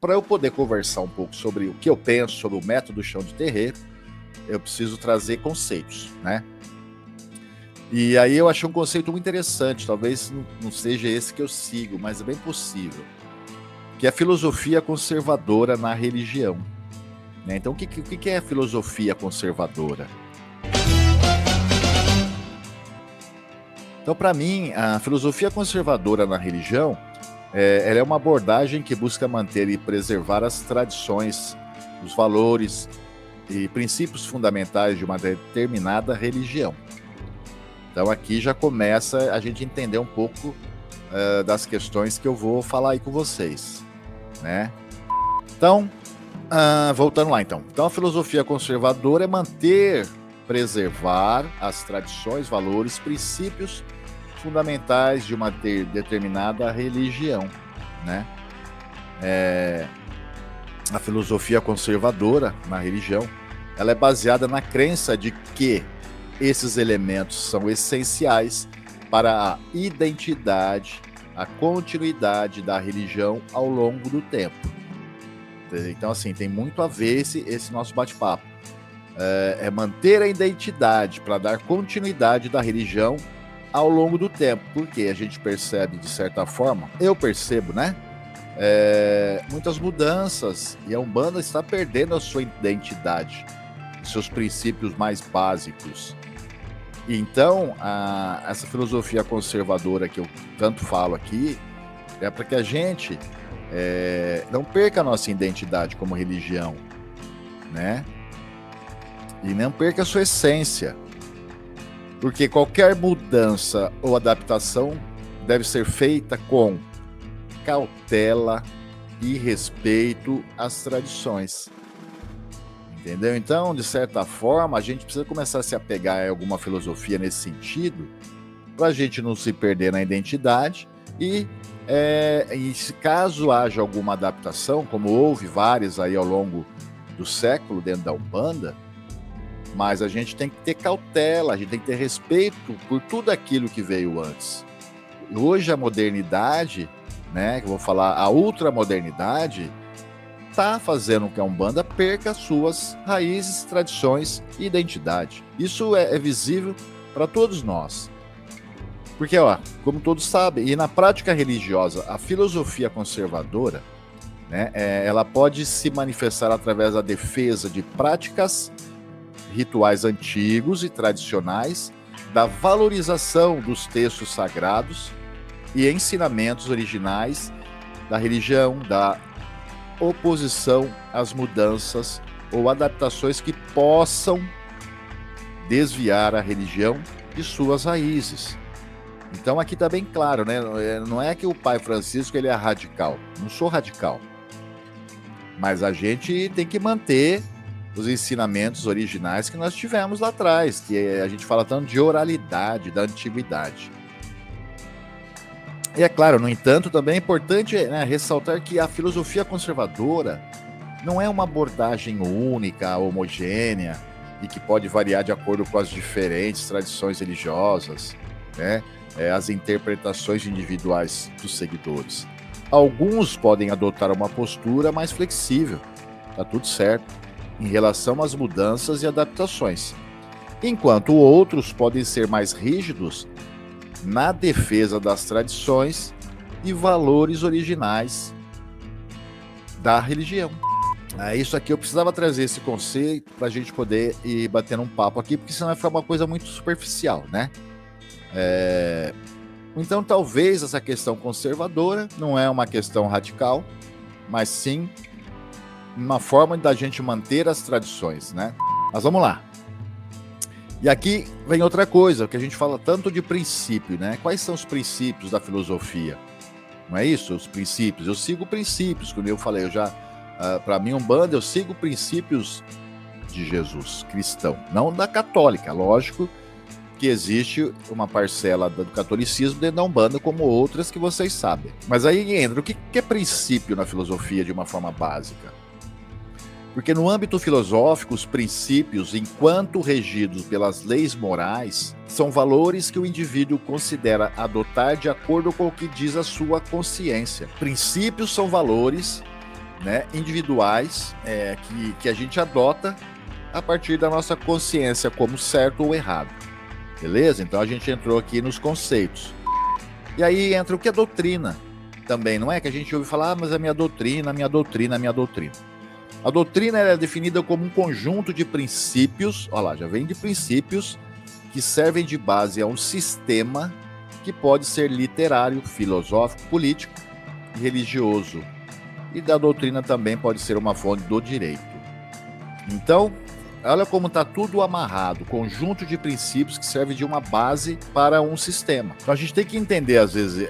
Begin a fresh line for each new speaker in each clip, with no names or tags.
para eu poder conversar um pouco sobre o que eu penso sobre o método chão de terreiro, eu preciso trazer conceitos, né? E aí eu achei um conceito muito interessante, talvez não seja esse que eu sigo, mas é bem possível, que é a filosofia conservadora na religião, né? Então, o que é a filosofia conservadora? Então, para mim, a filosofia conservadora na religião, ela é uma abordagem que busca manter e preservar as tradições, os valores e princípios fundamentais de uma determinada religião. Então, aqui já começa a gente entender um pouco das questões que eu vou falar aí com vocês, né? Então, voltando lá, então. Então, a filosofia conservadora é manter, preservar as tradições, valores, princípios fundamentais de uma determinada religião, né? A filosofia conservadora na religião, ela é baseada na crença de que esses elementos são essenciais para a identidade, a continuidade da religião ao longo do tempo. Então, assim, tem muito a ver esse nosso bate-papo. É manter a identidade para dar continuidade da religião ao longo do tempo, porque a gente percebe, de certa forma, eu percebo, né? Muitas mudanças, e a Umbanda está perdendo a sua identidade, seus princípios mais básicos. Então, essa filosofia conservadora que eu tanto falo aqui é para que a gente não perca a nossa identidade como religião, né? E não perca a sua essência. Porque qualquer mudança ou adaptação deve ser feita com cautela e respeito às tradições. Entendeu? Então, de certa forma, a gente precisa começar a se apegar a alguma filosofia nesse sentido, para a gente não se perder na identidade e caso haja alguma adaptação, como houve várias aí ao longo do século dentro da Umbanda, mas a gente tem que ter cautela, a gente tem que ter respeito por tudo aquilo que veio antes. Hoje a modernidade, né, que eu vou falar, a ultramodernidade, está fazendo com que a Umbanda perca suas raízes, tradições e identidade. Isso é visível para todos nós. Porque, como todos sabem, e na prática religiosa, a filosofia conservadora, né, ela pode se manifestar através da defesa de práticas rituais antigos e tradicionais, da valorização dos textos sagrados e ensinamentos originais da religião, da oposição às mudanças ou adaptações que possam desviar a religião de suas raízes. Então aqui está bem claro, né? Não é que o Pai Francisco ele é radical, não sou radical, mas a gente tem que manter os ensinamentos originais que nós tivemos lá atrás, que a gente fala tanto de oralidade, da antiguidade. E é claro, no entanto, também é importante, né, ressaltar que a filosofia conservadora não é uma abordagem única, homogênea, e que pode variar de acordo com as diferentes tradições religiosas, né, as interpretações individuais dos seguidores. Alguns podem adotar uma postura mais flexível, tá tudo certo, em relação às mudanças e adaptações, enquanto outros podem ser mais rígidos na defesa das tradições e valores originais da religião. Isso aqui eu precisava trazer esse conceito para a gente poder ir batendo um papo aqui, porque senão vai ficar uma coisa muito superficial, né? Então talvez essa questão conservadora não é uma questão radical, mas sim uma forma da gente manter as tradições, né? Mas vamos lá. E aqui vem outra coisa, que a gente fala tanto de princípio, né? Quais são os princípios da filosofia? Não é isso? Os princípios. Eu sigo princípios, como eu falei, para mim, Umbanda, eu sigo princípios de Jesus, cristão, não da católica. Lógico que existe uma parcela do catolicismo dentro da Umbanda, como outras que vocês sabem. Mas aí entra, o que é princípio na filosofia de uma forma básica? Porque no âmbito filosófico, os princípios, enquanto regidos pelas leis morais, são valores que o indivíduo considera adotar de acordo com o que diz a sua consciência. Princípios são valores né, individuais que a gente adota a partir da nossa consciência como certo ou errado. Beleza? Então a gente entrou aqui nos conceitos. E aí entra o que é doutrina também, não é? Que a gente ouve falar, mas a minha doutrina, a minha doutrina, a minha doutrina. A doutrina é definida como um conjunto de princípios, olha lá, já vem de princípios, que servem de base a um sistema que pode ser literário, filosófico, político e religioso. E da doutrina também pode ser uma fonte do direito. Então, olha como está tudo amarrado, conjunto de princípios que serve de uma base para um sistema. Então a gente tem que entender, às vezes,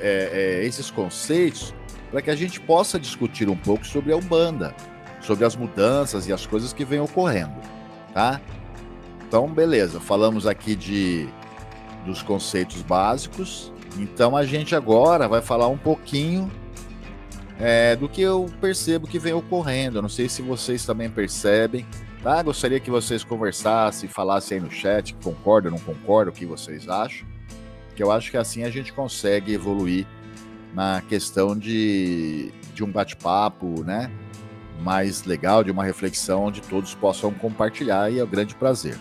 esses conceitos para que a gente possa discutir um pouco sobre a Umbanda, sobre as mudanças e as coisas que vêm ocorrendo, tá? Então, beleza, falamos aqui dos conceitos básicos, então a gente agora vai falar um pouquinho do que eu percebo que vem ocorrendo. Eu não sei se vocês também percebem, tá? Gostaria que vocês conversassem, falassem aí no chat, concorda, não concorda, o que vocês acham, que eu acho que assim a gente consegue evoluir na questão de um bate-papo, né? Mais legal, de uma reflexão onde todos possam compartilhar, e é um grande prazer.